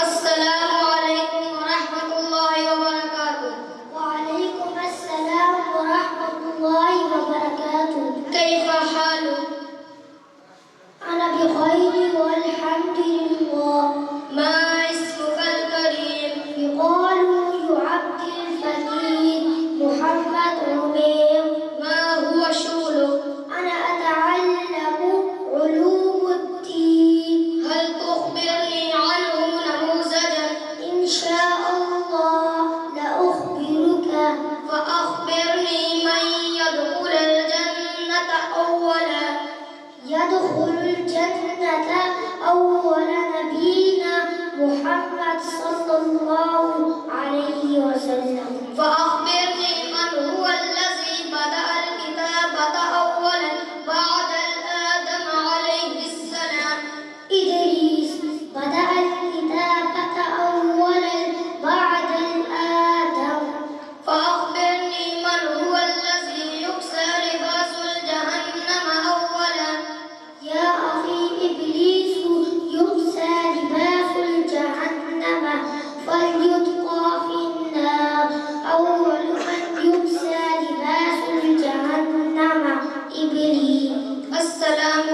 السلام عليكم ورحمة الله وبركاته. وعليكم السلام ورحمة الله وبركاته. كيف حالك؟ أنا بخير والحمد لله. ما اسمك الكريم؟ يقال عبد الفقير محمد عمير. ما هو شغلك؟ أنا أتعلم علوم الدين. هل تخبرني عنه نموذجا؟ إن شاء الله لأخبرك. فأخبرني من يدخل الجنة أولا. يدخل الجنة أول نبينا محمد صلى الله عليه وسلم. فأخبرني من هو الذي بدأ الكتابة أولا بعد آدم عليه السلام. إدريس بدأ الكتابة أولا بعد آدم. فأخبرني من هو الذي يكسى لباس الجهنم أولا. يا أخي إبليس يكسى لباس الجهنم فليلقى في النار. أول من يكسى لباس الجهنم إبليس. السلام